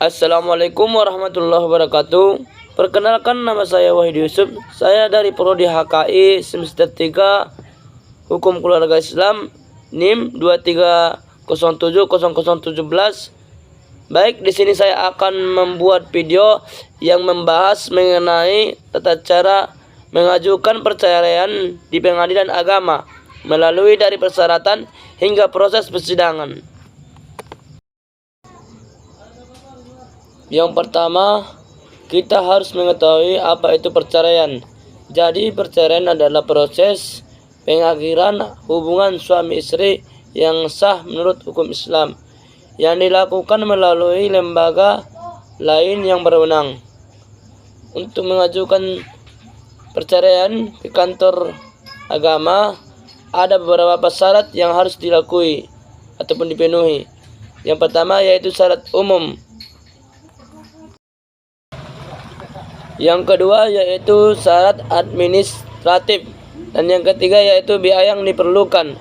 Assalamualaikum warahmatullahi wabarakatuh. Perkenalkan, nama saya Wahid Yusuf. Saya dari Prodi HKI semester 3 Hukum Keluarga Islam, NIM 23070017. Baik, di sini saya akan membuat video yang membahas mengenai tata cara mengajukan perceraian di pengadilan agama melalui dari persyaratan hingga proses persidangan. Yang pertama, kita harus mengetahui apa itu perceraian. Jadi, perceraian adalah proses pengakhiran hubungan suami istri yang sah menurut hukum Islam yang dilakukan melalui lembaga lain yang berwenang. Untuk mengajukan perceraian ke kantor agama, ada beberapa syarat yang harus dilakukan ataupun dipenuhi. Yang pertama yaitu syarat umum. Yang kedua yaitu syarat administratif. Dan yang ketiga yaitu biaya yang diperlukan.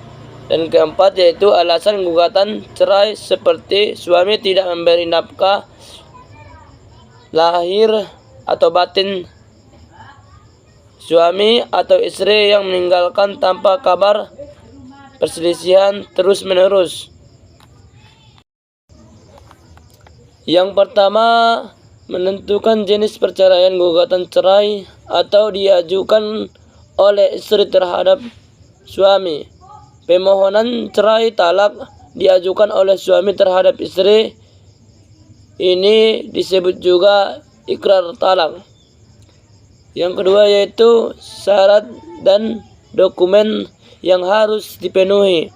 Dan keempat yaitu alasan gugatan cerai seperti suami tidak memberi nafkah lahir atau batin suami atau istri yang meninggalkan tanpa kabar, perselisihan terus menerus. Yang pertama, menentukan jenis perceraian. Gugatan cerai atau diajukan oleh istri terhadap suami. Permohonan cerai talak diajukan oleh suami terhadap istri. Ini disebut juga ikrar talak. Yang kedua yaitu syarat dan dokumen yang harus dipenuhi.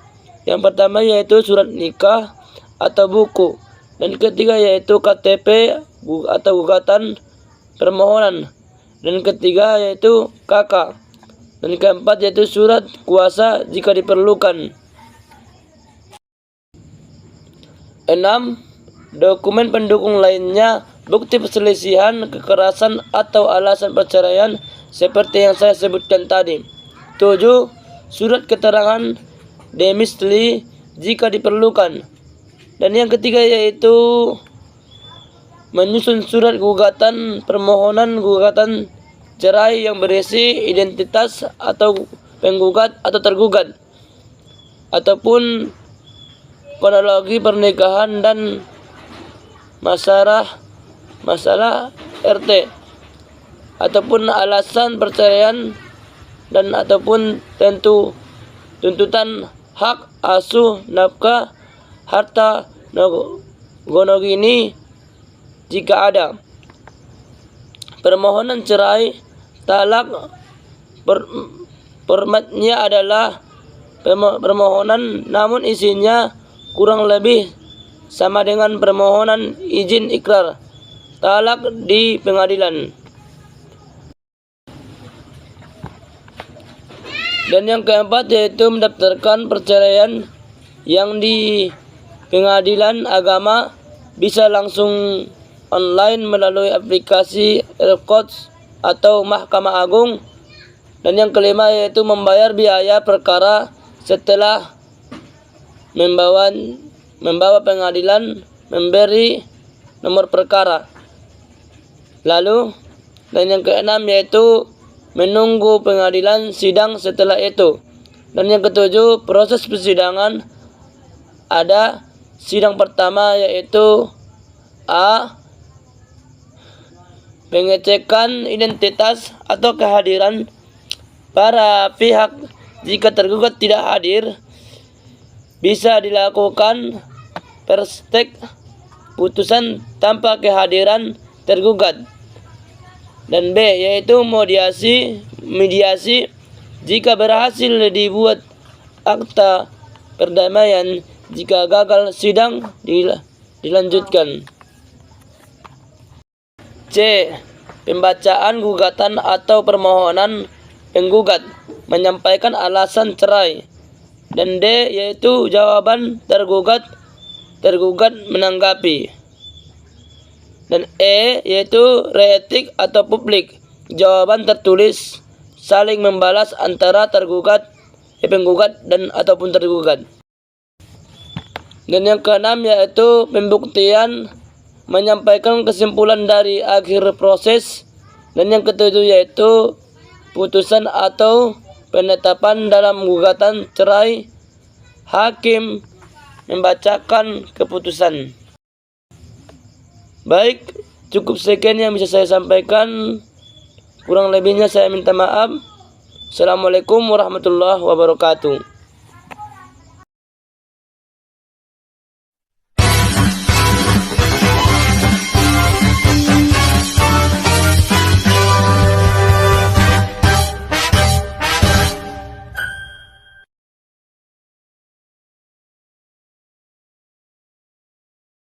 Yang pertama yaitu surat nikah atau buku. Dan ketiga yaitu KTP atau gugatan permohonan. Dan ketiga yaitu KK. Dan keempat yaitu surat kuasa jika diperlukan. 6. Dokumen pendukung lainnya, bukti perselisihan, kekerasan atau alasan perceraian seperti yang saya sebutkan tadi. 7. Surat keterangan domisili jika diperlukan. Dan yang ketiga yaitu menyusun surat gugatan permohonan gugatan cerai yang berisi identitas atau penggugat atau tergugat, ataupun kronologi pernikahan dan masalah RT, ataupun alasan perceraian dan ataupun tuntutan hak asuh, nafkah, harta gonogini jika ada. Permohonan cerai talak formatnya adalah permohonan namun isinya kurang lebih sama dengan permohonan izin ikrar talak di pengadilan. Dan yang keempat yaitu mendaftarkan perceraian yang di pengadilan agama bisa langsung online melalui aplikasi Aircodes atau Mahkamah Agung. Dan yang kelima yaitu membayar biaya perkara setelah membawa pengadilan memberi nomor perkara. Lalu, dan yang keenam yaitu menunggu pengadilan sidang setelah itu. Dan yang ketujuh, proses persidangan. Ada sidang pertama yaitu A. Pengecekan identitas atau kehadiran para pihak. Jika tergugat tidak hadir, bisa dilakukan perstek putusan tanpa kehadiran tergugat. Dan B yaitu mediasi jika berhasil dibuat akta perdamaian. Jika gagal sidang dilanjutkan. C. Pembacaan gugatan atau permohonan penggugat menyampaikan alasan cerai. Dan D yaitu jawaban tergugat menanggapi. Dan E yaitu reetik atau publik, jawaban tertulis saling membalas antara penggugat dan ataupun tergugat. Dan yang keenam yaitu pembuktian menyampaikan kesimpulan dari akhir proses. Dan yang ketujuh yaitu putusan atau penetapan dalam gugatan cerai. Hakim membacakan keputusan. Baik, cukup sekian yang bisa saya sampaikan. Kurang lebihnya saya minta maaf. Assalamualaikum warahmatullahi wabarakatuh.